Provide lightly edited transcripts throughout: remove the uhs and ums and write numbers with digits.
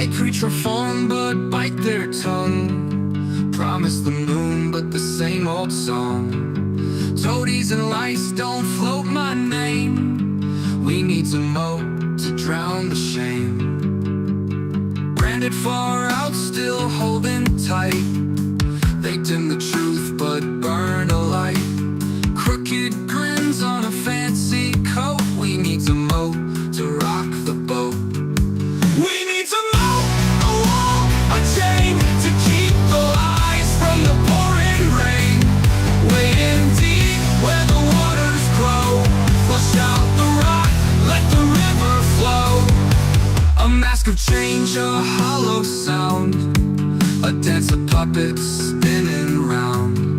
They preach reform but bite their tongue, promise the moon but the same old song. Toadies and lice don't float my name. We need some moat to drown the shame. Branded far out, still holding tight. They dim the truth but burn a light. Crooked grins on a fancy coat. We need some moat to rock the boat. We need some moat, a wall, a chain to keep the lies from the pouring rain. Wade in deep where the waters grow. Flush out the rock, let the river flow. A mask of change, a hollow sound, a dance of puppets spinning round.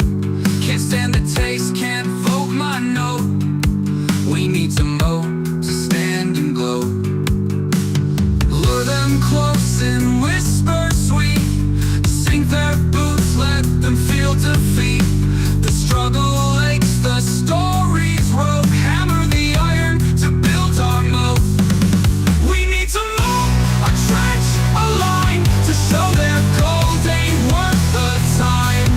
Can't stand the taste, can't vote my note. We need some moat to stand and glow. Lure them close and whisper sweet. Sink their boots, let them feel defeat. The struggle aches, the stories rope. Hammer the iron to build our moat. We need some moat, a trench, a line to show their gold ain't worth the time.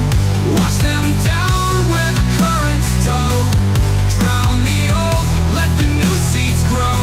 Wash them down where the currents tow. Drown the old, let the new seeds grow.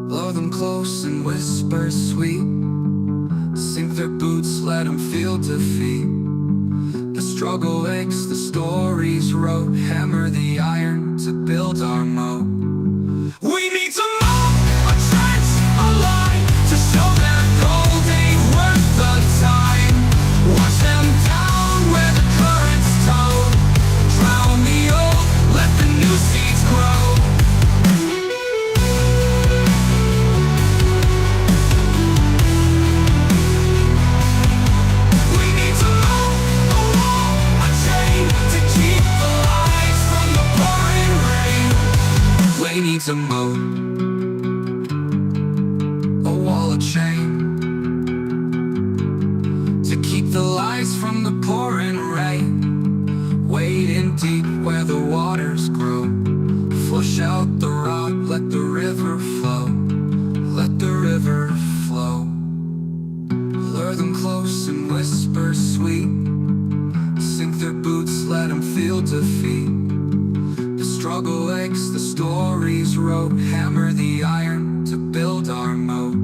Blow them close and whisper sweet. Sink their boots, let them feel defeat. The struggle aches, the stories wrote. Hammer the iron to build our moat. We need some moat, a trench, a line to show their gold ain't worth the time. Wash them down where the currents tow. Drown the old, let the new seeds grow. We need some moat, a wall, a chain to keep the lies from the pouring rain. We need some moat, a wall, a chain to keep the lies from the pouring rain. Wade in deep where the waters grow. Flush out the rock, let the river flow. Let the river flow. Lure them close and whisper sweet. Sink their boots, let them feel defeat. The struggle aches, the stories wrote. Hammer the iron to build our moat.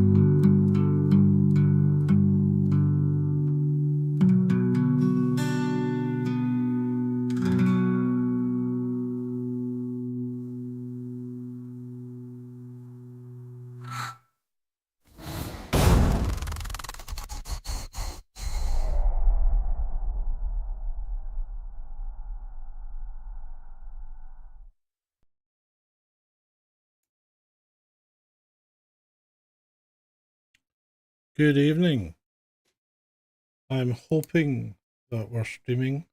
Good evening. I'm hoping that we're streaming.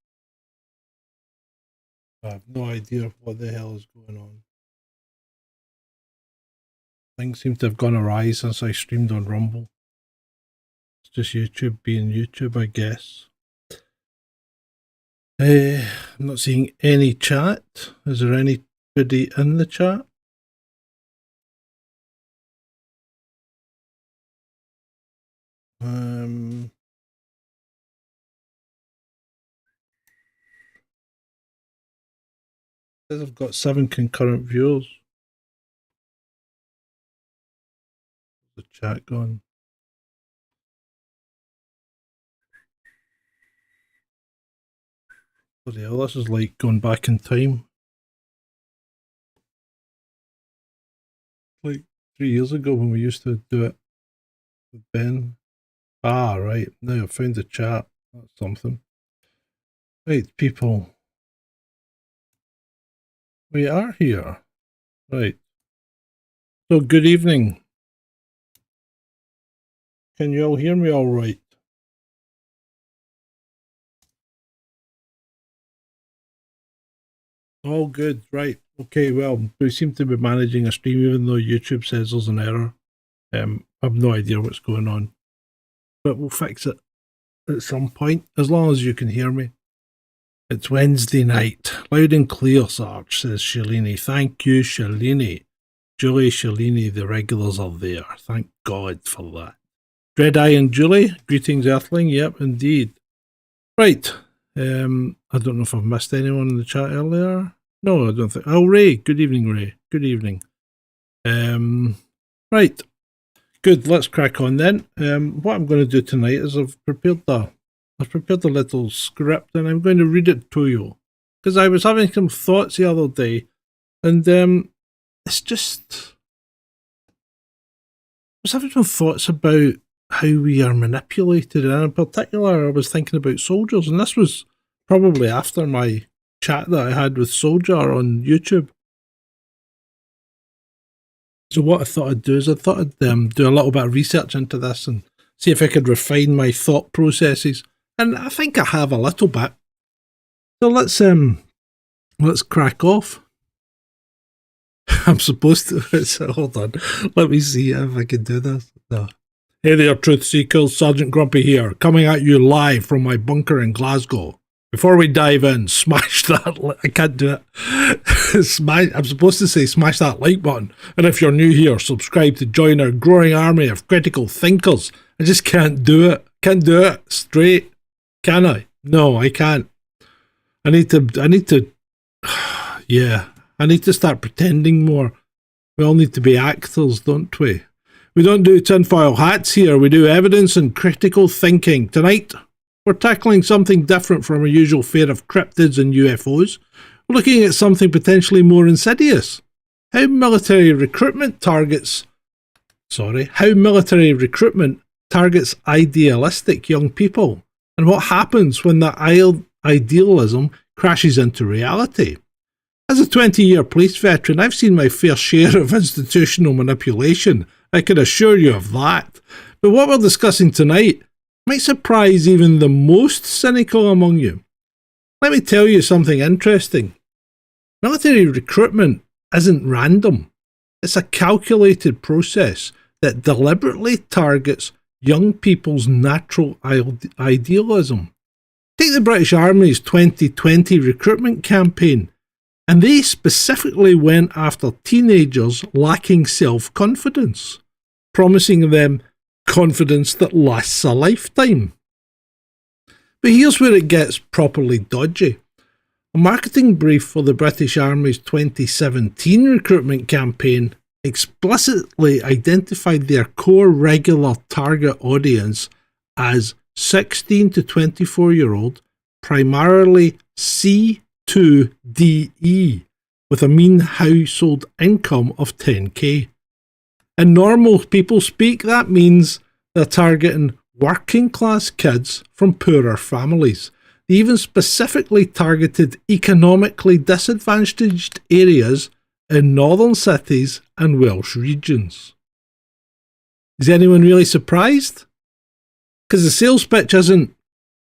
I have no idea what the hell is going on. Things seem to have gone awry since I streamed on Rumble. It's just YouTube being YouTube, I guess. I'm not seeing any chat. Is there anybody in the chat? Says I've got 7 concurrent viewers. The chat gone. Bloody hell, this is like going back in time. Like 3 years ago when we used to do it with Ben. Ah, right. Now I've found the chat. That's something. Right, people. We are here. Right. So, good evening. Can you all hear me all right? All good, right. Okay, well, we seem to be managing a stream even though YouTube says there's an error. I have no idea what's going on. But we'll fix it at some point, as long as you can hear me. It's Wednesday night. Loud and clear, Sarge, says Shalini. Thank you, Shalini. Julie, Shalini, the regulars are there. Thank God for that. Dreadeye and Julie, greetings, Earthling. Yep, indeed. Right. I don't know if I've missed anyone in the chat earlier. No, I don't think. Oh, Ray. Good evening, Ray. Good evening. Right. Good. Let's crack on then. What I'm going to do tonight is I've prepared a little script and I'm going to read it to you because I was having some thoughts the other day, and it's just I was having some thoughts about how we are manipulated, and in particular I was thinking about soldiers, and this was probably after my chat that I had with Soldier on YouTube. So what I thought I'd do is I thought I'd do a little bit of research into this and see if I could refine my thought processes, and I think I have a little bit. So let's crack off. I'm supposed to. Hold on, let me see if I can do this. No. Hey there, Truth Seekers, Sgt Grumpy here, coming at you live from my bunker in Glasgow. Before we dive in, smash that, I can't do it. I'm supposed to say smash that like button. And if you're new here, subscribe to join our growing army of critical thinkers. I just can't do it. Can't do it straight. Can I? No, I can't. I need to, yeah, I need to start pretending more. We all need to be actors, don't we? We don't do tinfoil hats here, we do evidence and critical thinking. Tonight, we're tackling something different from our usual fare of cryptids and UFOs. We're looking at something potentially more insidious. How military recruitment targets idealistic young people, and what happens when that idealism crashes into reality. As a 20-year police veteran, I've seen my fair share of institutional manipulation. I can assure you of that. But what we're discussing tonight might surprise even the most cynical among you. Let me tell you something interesting. Military recruitment isn't random. It's a calculated process that deliberately targets young people's natural idealism. Take the British Army's 2020 recruitment campaign, and they specifically went after teenagers lacking self-confidence, promising them confidence that lasts a lifetime. But here's where it gets properly dodgy. A marketing brief for the British Army's 2017 recruitment campaign explicitly identified their core regular target audience as 16 to 24-year-old, primarily C2DE, with a mean household income of 10k. In normal people speak, that means they're targeting working class kids from poorer families. They even specifically targeted economically disadvantaged areas in northern cities and Welsh regions. Is anyone really surprised? Because the sales pitch isn't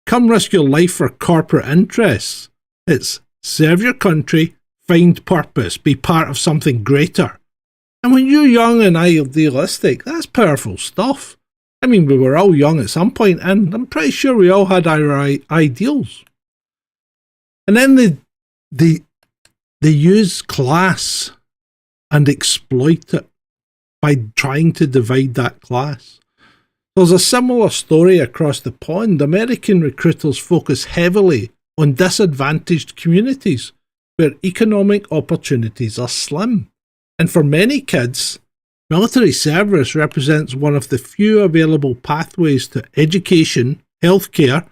come risk your life for corporate interests. It's serve your country, find purpose, be part of something greater. And when you're young and idealistic, that's powerful stuff. I mean, we were all young at some point, and I'm pretty sure we all had our ideals. And then they use class and exploit it by trying to divide that class. There's a similar story across the pond. American recruiters focus heavily on disadvantaged communities where economic opportunities are slim. And for many kids, military service represents one of the few available pathways to education, healthcare,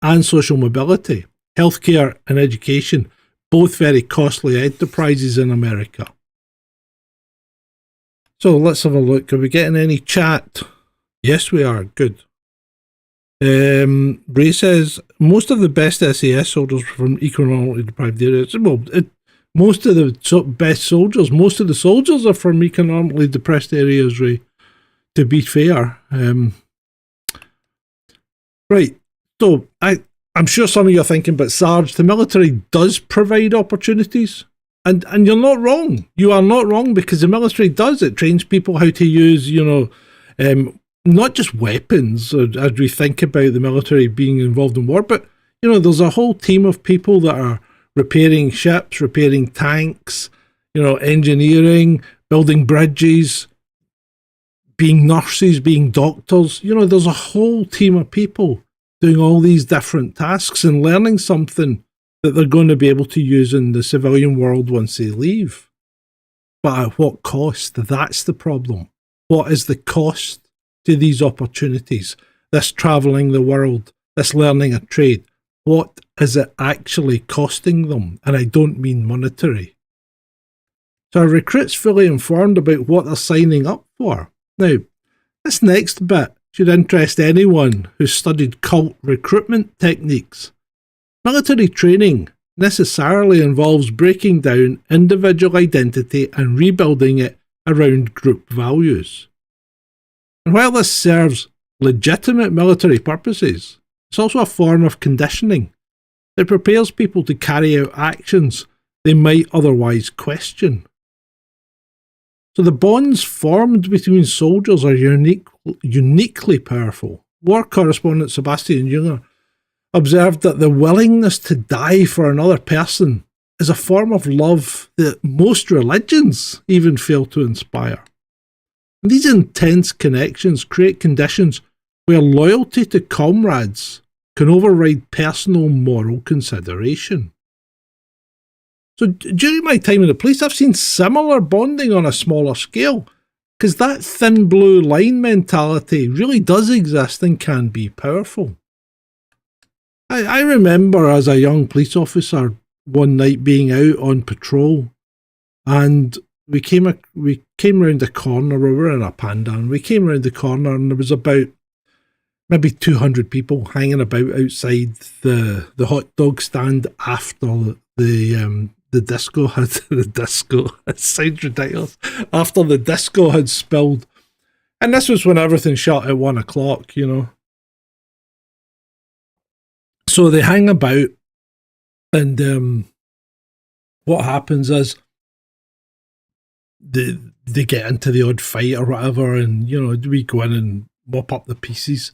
and social mobility. Healthcare and education, both very costly enterprises in America. So let's have a look. Are we getting any chat? Yes, we are. Good. Ray says, most of the best SAS soldiers are from economically deprived areas. Well, most of the best soldiers, most of the soldiers are from economically depressed areas, Ray, to be fair. Right. So I'm sure some of you are thinking, but Sarge, the military does provide opportunities. And you're not wrong. You are not wrong, because the military does. It trains people how to use, not just weapons, as we think about the military being involved in war, but, there's a whole team of people that are repairing ships, repairing tanks, engineering, building bridges, being nurses, being doctors. There's a whole team of people doing all these different tasks and learning something that they're going to be able to use in the civilian world once they leave. But at what cost? That's the problem. What is the cost to these opportunities? This travelling the world, this learning a trade. What is it actually costing them? And I don't mean monetary. So are recruits fully informed about what they're signing up for? Now, this next bit should interest anyone who's studied cult recruitment techniques. Military training necessarily involves breaking down individual identity and rebuilding it around group values. And while this serves legitimate military purposes, it's also a form of conditioning that prepares people to carry out actions they might otherwise question. So the bonds formed between soldiers are uniquely powerful. War correspondent Sebastian Junger observed that the willingness to die for another person is a form of love that most religions even fail to inspire. And these intense connections create conditions where loyalty to comrades can override personal moral consideration. So during my time in the police, I've seen similar bonding on a smaller scale, because that thin blue line mentality really does exist and can be powerful. I remember as a young police officer one night being out on patrol, and we came round the corner. We were in a Panda, and we came round the corner, and there was about maybe 200 people hanging about outside the hot dog stand after the disco had the disco. It sounds ridiculous. After the disco had spilled, and this was when everything shut at 1 o'clock. So they hang about, and what happens is they get into the odd fight or whatever, and we go in and mop up the pieces.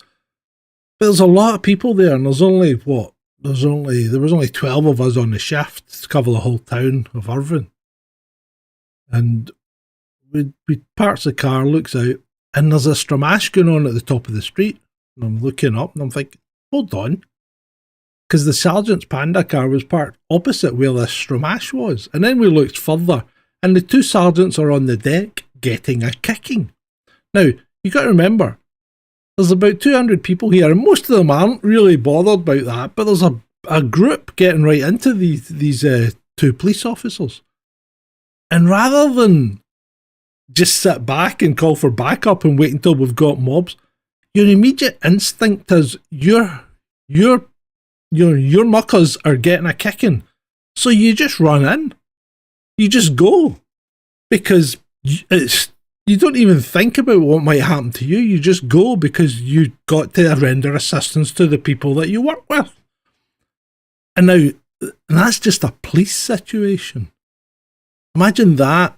But there's a lot of people there, and there was only 12 of us on the shift to cover the whole town of Irvine. And we parks the car, looks out, and there's a stramash going on at the top of the street. And I'm looking up and I'm thinking, hold on. Because the sergeant's Panda car was parked opposite where this stramash was. And then we looked further, and the two sergeants are on the deck getting a kicking. Now, you got to remember, there's about 200 people here, and most of them aren't really bothered about that, but there's a group getting right into these two police officers. And rather than just sit back and call for backup and wait until we've got mobs, your immediate instinct is your muckers are getting a kicking. So you just run in. You just go. Because you don't even think about what might happen to you. You just go because you got to render assistance to the people that you work with. And now, that's just a police situation. Imagine that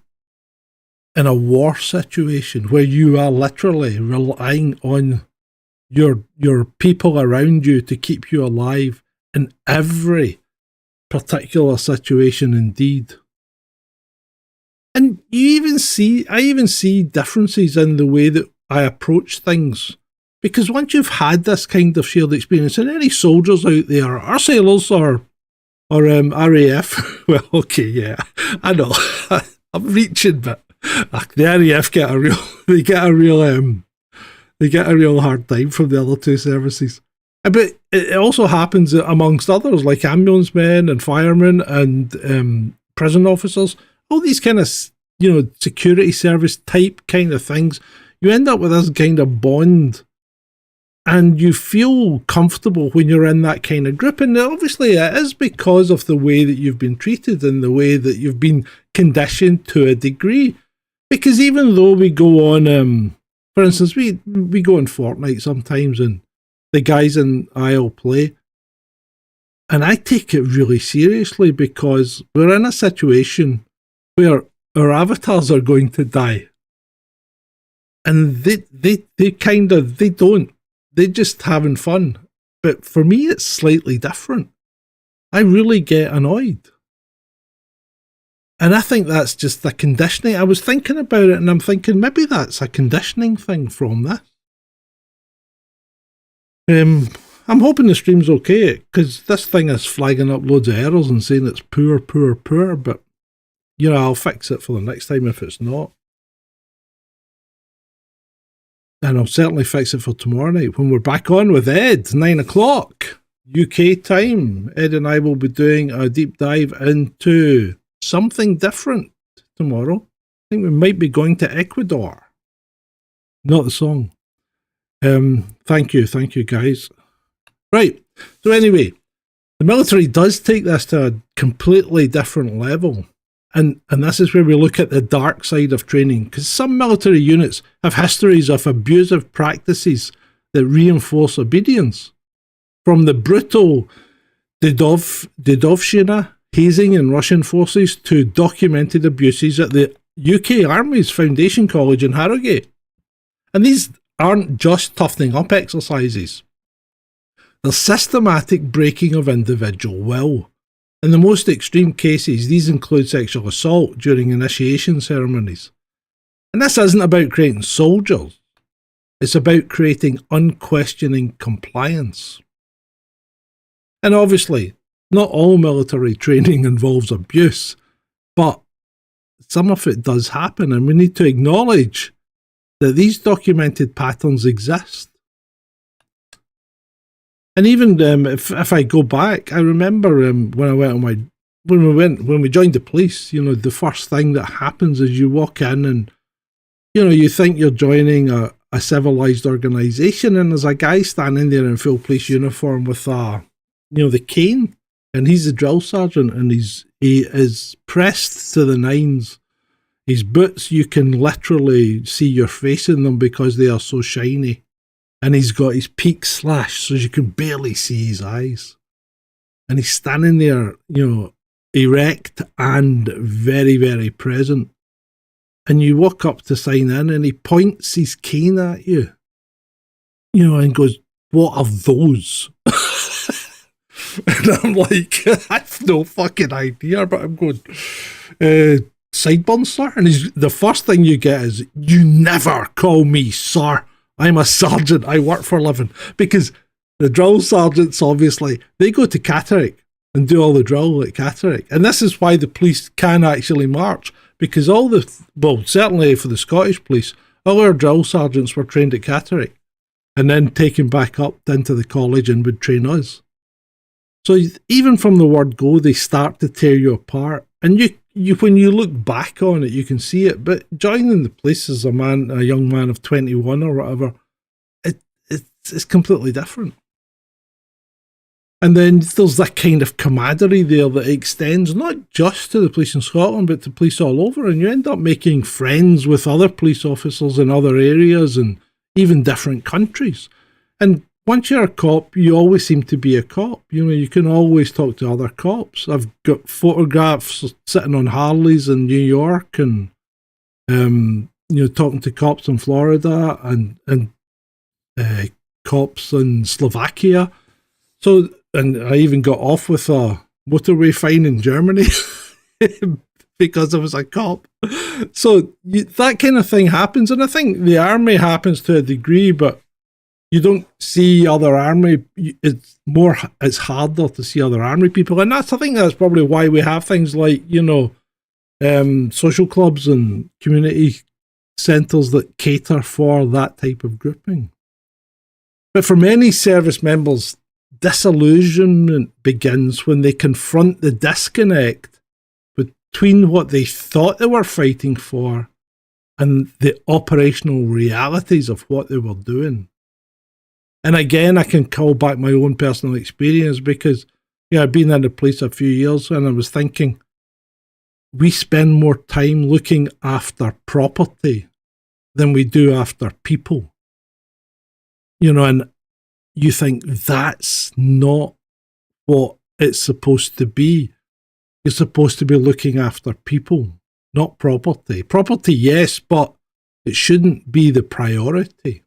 in a war situation where you are literally relying on your people around you to keep you alive in every particular situation indeed. And I even see differences in the way that I approach things. Because once you've had this kind of shared experience, and any soldiers out there, or sailors, or RAF, well, okay, yeah, I know, I'm reaching, but the RAF get a real hard time from the other two services. But it also happens amongst others, like ambulance men and firemen and prison officers. All these kind of, security service type kind of things. You end up with this kind of bond, and you feel comfortable when you're in that kind of group. And obviously it is because of the way that you've been treated and the way that you've been conditioned to a degree. Because even though we go on, for instance, we go on Fortnite sometimes, and the guys in Isle play, And I take it really seriously because we're in a situation where our avatars are going to die. And they don't. They're just having fun. But for me, it's slightly different. I really get annoyed. And I think that's just the conditioning. I was thinking about it and I'm thinking maybe that's a conditioning thing from this. I'm hoping the stream's okay because this thing is flagging up loads of errors and saying it's poor, but I'll fix it for the next time if it's not. And I'll certainly fix it for tomorrow night when we're back on with Ed, 9 o'clock UK time. Ed and I will be doing a deep dive into something different tomorrow. I think we might be going to Ecuador. Not the song. Thank you guys. Right, so anyway, the military does take this to a completely different level. And this is where we look at the dark side of training, because some military units have histories of abusive practices that reinforce obedience. From the brutal Dedovshchina hazing in Russian forces to documented abuses at the UK Army's Foundation College in Harrogate. And these aren't just toughening up exercises. They're systematic breaking of individual will. In the most extreme cases, these include sexual assault during initiation ceremonies. And this isn't about creating soldiers. It's about creating unquestioning compliance. And obviously, not all military training involves abuse, but some of it does happen, and we need to acknowledge that these documented patterns exist. And even if I go back, I remember when we joined the police, the first thing that happens is you walk in and you think you're joining a civilized organisation, and there's a guy standing there in full police uniform with the cane, and he's the drill sergeant, and he is pressed to the nines. His boots, you can literally see your face in them because they are so shiny. And he's got his peak slashed so you can barely see his eyes. And he's standing there, erect and very, very present. And you walk up to sign in and he points his cane at you, and goes, "What are those?" And I'm like, I've no fucking idea, but I'm going, "Sideburns, sir?" And the first thing you get is, "You never call me sir. I'm a sergeant. I work for a living." Because the drill sergeants, obviously, they go to Catterick and do all the drill at Catterick. And this is why the police can actually march. Because certainly for the Scottish police, all our drill sergeants were trained at Catterick and then taken back up into the college and would train us. So even from the word go, they start to tear you apart. And you when you look back on it, you can see it. But joining the police as a young man of 21 or whatever, it's completely different. And then there's that kind of camaraderie there that extends not just to the police in Scotland, but to police all over. And you end up making friends with other police officers in other areas and even different countries. And once you're a cop, you always seem to be a cop. You can always talk to other cops. I've got photographs sitting on Harleys in New York and, talking to cops in Florida and cops in Slovakia. So, and I even got off with a motorway fine in Germany because I was a cop. So that kind of thing happens. And I think the army happens to a degree, but you don't see other army. It's harder to see other army people. And I think that's probably why we have things like, social clubs and community centres that cater for that type of grouping. But for many service members, disillusionment begins when they confront the disconnect between what they thought they were fighting for and the operational realities of what they were doing. And again, I can call back my own personal experience because, I've been in the police a few years and I was thinking, we spend more time looking after property than we do after people. And you think that's not what it's supposed to be. You're supposed to be looking after people, not property. Property, yes, but it shouldn't be the priority.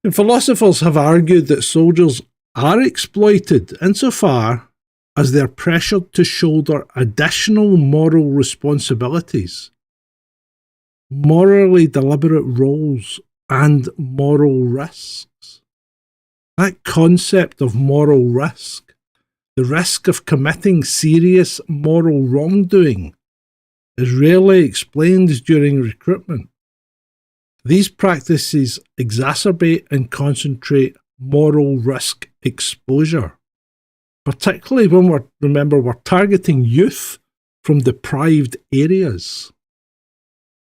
And philosophers have argued that soldiers are exploited insofar as they're pressured to shoulder additional moral responsibilities, morally deliberate roles, and moral risks. That concept of moral risk, the risk of committing serious moral wrongdoing, is rarely explained during recruitment. These practices exacerbate and concentrate moral risk exposure, particularly when we're targeting youth from deprived areas.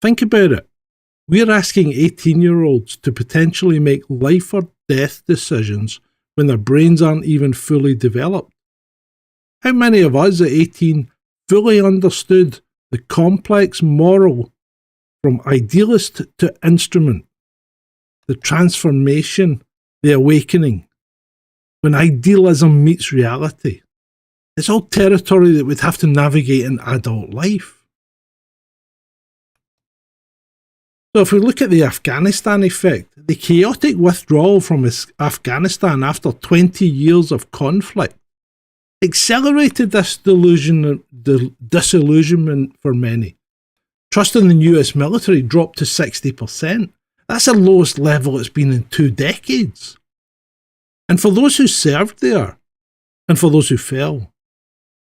Think about it. We're asking 18-year-olds to potentially make life or death decisions when their brains aren't even fully developed. How many of us at 18 fully understood the complex moral from idealist to instrument, the transformation, the awakening, when idealism meets reality? It's all territory that we'd have to navigate in adult life. So if we look at the Afghanistan effect, the chaotic withdrawal from Afghanistan after 20 years of conflict accelerated this disillusionment for many. Trust in the US military dropped to 60%. That's the lowest level it's been in 2 decades. And for those who served there, and for those who fell,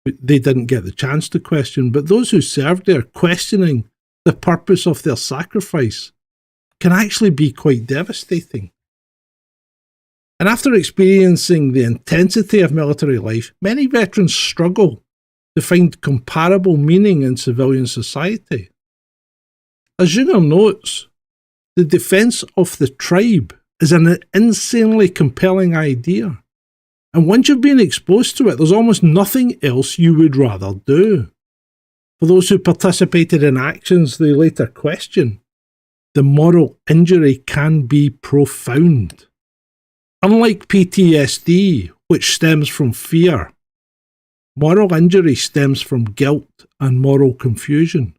they didn't get the chance to question, but those who served there questioning the purpose of their sacrifice can actually be quite devastating. And after experiencing the intensity of military life, many veterans struggle to find comparable meaning in civilian society. As Junger notes, the defence of the tribe is an insanely compelling idea. And once you've been exposed to it, there's almost nothing else you would rather do. For those who participated in actions they later question, the moral injury can be profound. Unlike PTSD, which stems from fear, moral injury stems from guilt and moral confusion.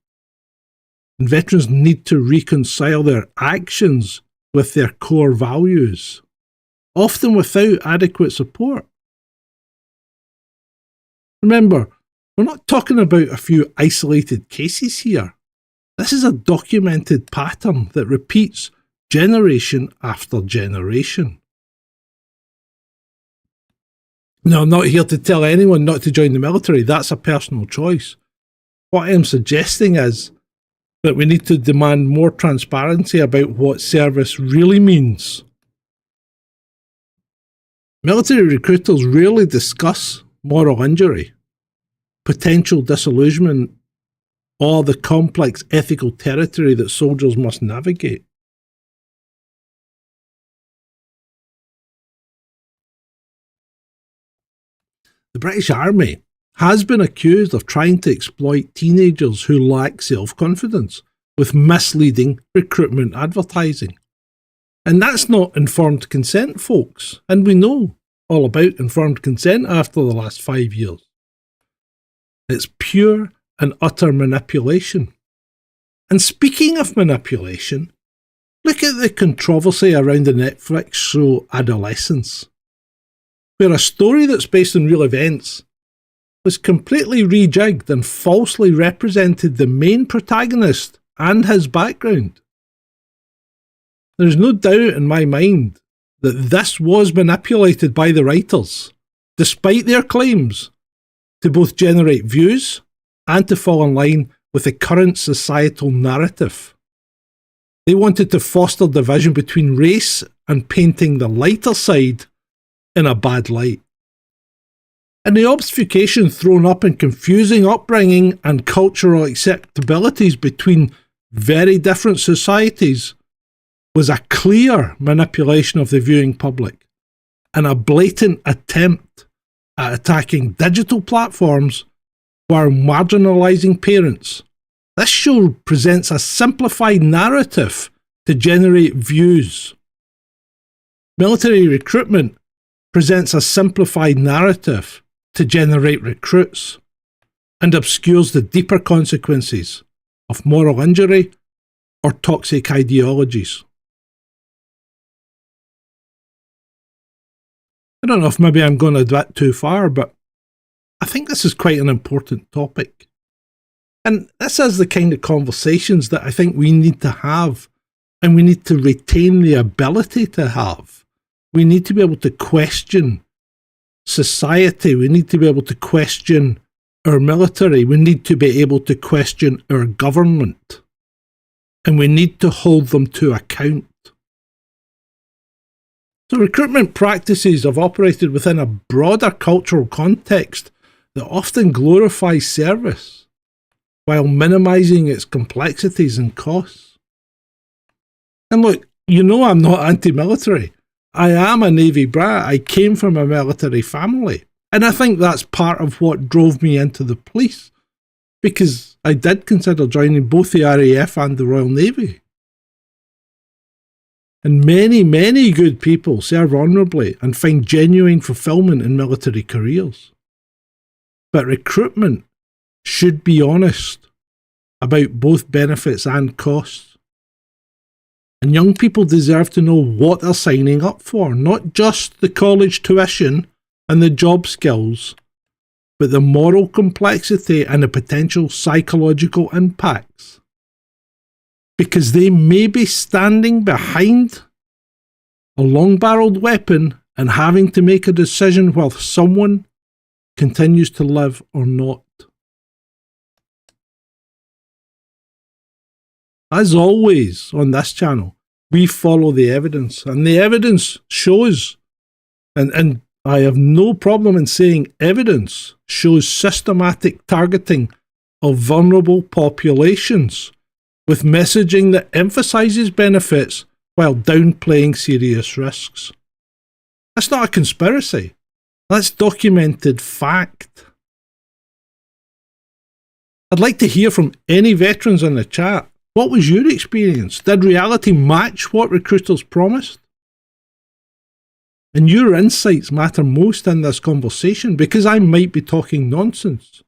And veterans need to reconcile their actions with their core values, often without adequate support. Remember, we're not talking about a few isolated cases here. This is a documented pattern that repeats generation after generation. Now, I'm not here to tell anyone not to join the military. That's a personal choice. What I am suggesting is that we need to demand more transparency about what service really means. Military recruiters rarely discuss moral injury, potential disillusionment, or the complex ethical territory that soldiers must navigate. The British Army has been accused of trying to exploit teenagers who lack self-confidence with misleading recruitment advertising. And that's not informed consent, folks. And we know all about informed consent after the last 5 years. It's pure and utter manipulation. And speaking of manipulation, look at the controversy around the Netflix show Adolescence, where a story that's based on real events was completely rejigged and falsely represented the main protagonist and his background. There is no doubt in my mind that this was manipulated by the writers, despite their claims to both generate views and to fall in line with the current societal narrative. They wanted to foster division between race and painting the lighter side in a bad light. And the obfuscation thrown up in confusing upbringing and cultural acceptabilities between very different societies was a clear manipulation of the viewing public and a blatant attempt at attacking digital platforms while marginalising parents. This show presents a simplified narrative to generate views. Military recruitment presents a simplified narrative to generate recruits and obscures the deeper consequences of moral injury or toxic ideologies. I don't know if maybe I'm going a bit too far, but I think this is quite an important topic. And this is the kind of conversations that I think we need to have, and we need to retain the ability to have. We need to be able to question society. We need to be able to question our military. We need to be able to question our government. And we need to hold them to account. So recruitment practices have operated within a broader cultural context that often glorifies service while minimising its complexities and costs. And look, you know I'm not anti-military. I am a Navy brat. I came from a military family. And I think that's part of what drove me into the police, because I did consider joining both the RAF and the Royal Navy. And many, many good people serve honourably and find genuine fulfilment in military careers. But recruitment should be honest about both benefits and costs. And young people deserve to know what they're signing up for, not just the college tuition and the job skills, but the moral complexity and the potential psychological impacts. Because they may be standing behind a long-barreled weapon and having to make a decision whether someone continues to live or not. As always on this channel, we follow the evidence, and the evidence shows, and I have no problem in saying evidence shows systematic targeting of vulnerable populations with messaging that emphasises benefits while downplaying serious risks. That's not a conspiracy. That's documented fact. I'd like to hear from any veterans in the chat. What was your experience? Did reality match what recruiters promised? And your insights matter most in this conversation, because I might be talking nonsense.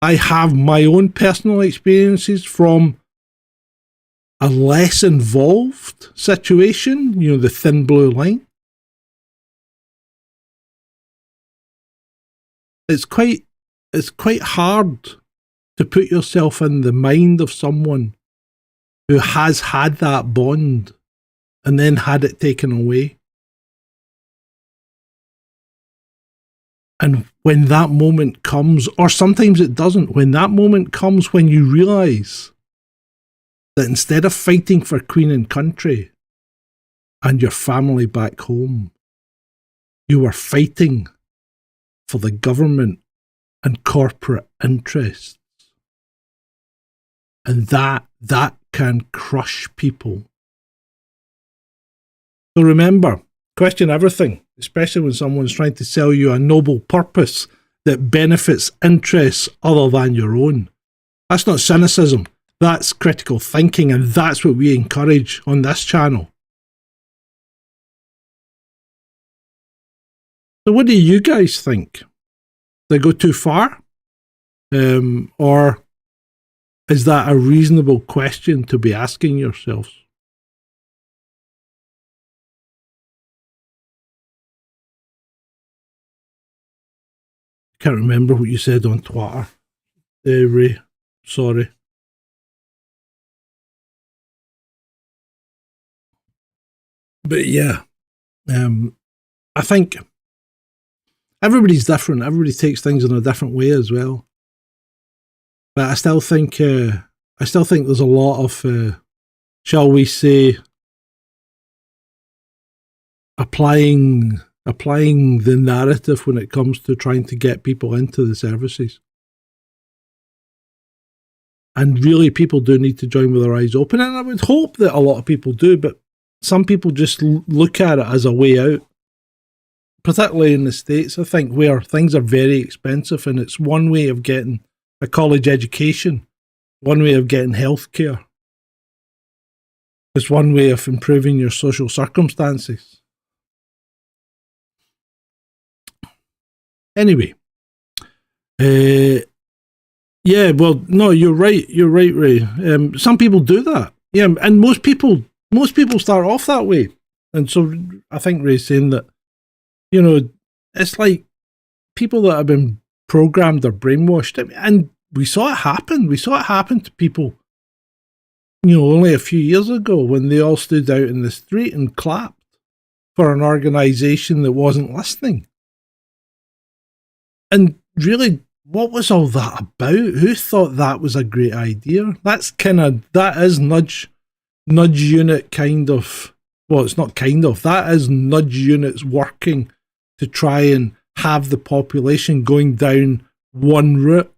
I have my own personal experiences from a less involved situation, the thin blue line. It's quite hard to put yourself in the mind of someone who has had that bond and then had it taken away. And when that moment comes, or sometimes it doesn't, when that moment comes when you realise that instead of fighting for Queen and country and your family back home, you were fighting for the government and corporate interests. And that can crush people. So remember, question everything, especially when someone's trying to sell you a noble purpose that benefits interests other than your own. That's not cynicism, that's critical thinking, and that's what we encourage on this channel. So what do you guys think? Did I go too far? Or is that a reasonable question to be asking yourselves? I can't remember what you said on Twitter. Ray, sorry. But yeah, I think everybody's different. Everybody takes things in a different way as well. But I still think there's a lot of, shall we say, applying the narrative when it comes to trying to get people into the services. And really, people do need to join with their eyes open. And I would hope that a lot of people do, but some people just look at it as a way out. Particularly in the States, I think, where things are very expensive, and it's one way of getting a college education, one way of getting healthcare. It's one way of improving your social circumstances. Anyway, yeah, well, no, you're right, Ray. Some people do that, yeah, and most people start off that way, and so I think Ray's saying that, you know, it's like people that have been programmed or brainwashed, and we saw it happen. We saw it happen to people, you know, only a few years ago when they all stood out in the street and clapped for an organisation that wasn't listening. And really, what was all that about? Who thought that was a great idea? That is nudge unit kind of, well, it's not kind of, that is nudge units working to try and have the population going down one route,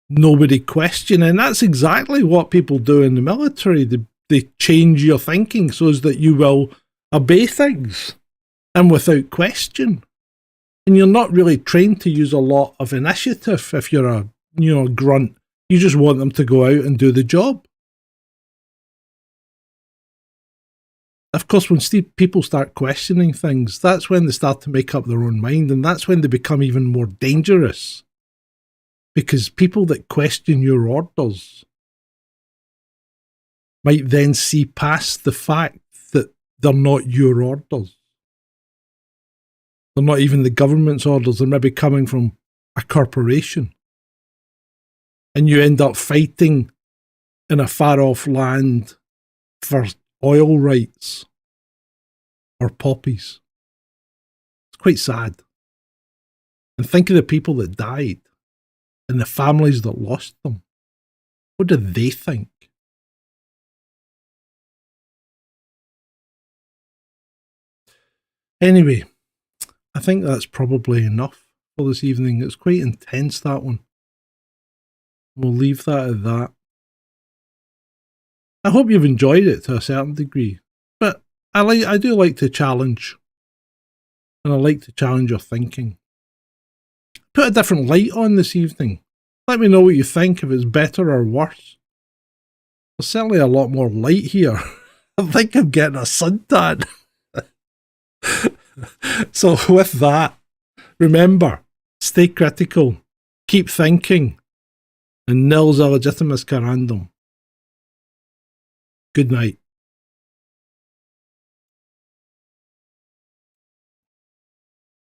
nobody questioning. That's exactly what people do in the military. They change your thinking so as that you will obey things and without question. And you're not really trained to use a lot of initiative if you're a grunt. You just want them to go out and do the job. Of course, when people start questioning things, that's when they start to make up their own mind, and that's when they become even more dangerous. Because people that question your orders might then see past the fact that they're not your orders. They're not even the government's orders. They're maybe coming from a corporation. And you end up fighting in a far-off land for oil rights or poppies. It's quite sad. And think of the people that died and the families that lost them. What do they think? Anyway, I think that's probably enough for this evening. It's quite intense, that one. We'll leave that at that. I hope you've enjoyed it to a certain degree, but I do like to challenge, and I like to challenge your thinking. Put a different light on this evening. Let me know what you think, if it's better or worse. There's certainly a lot more light here. I think I'm getting a suntan. So with that, remember, stay critical, keep thinking, and nil's a legitimus carandum. Good night.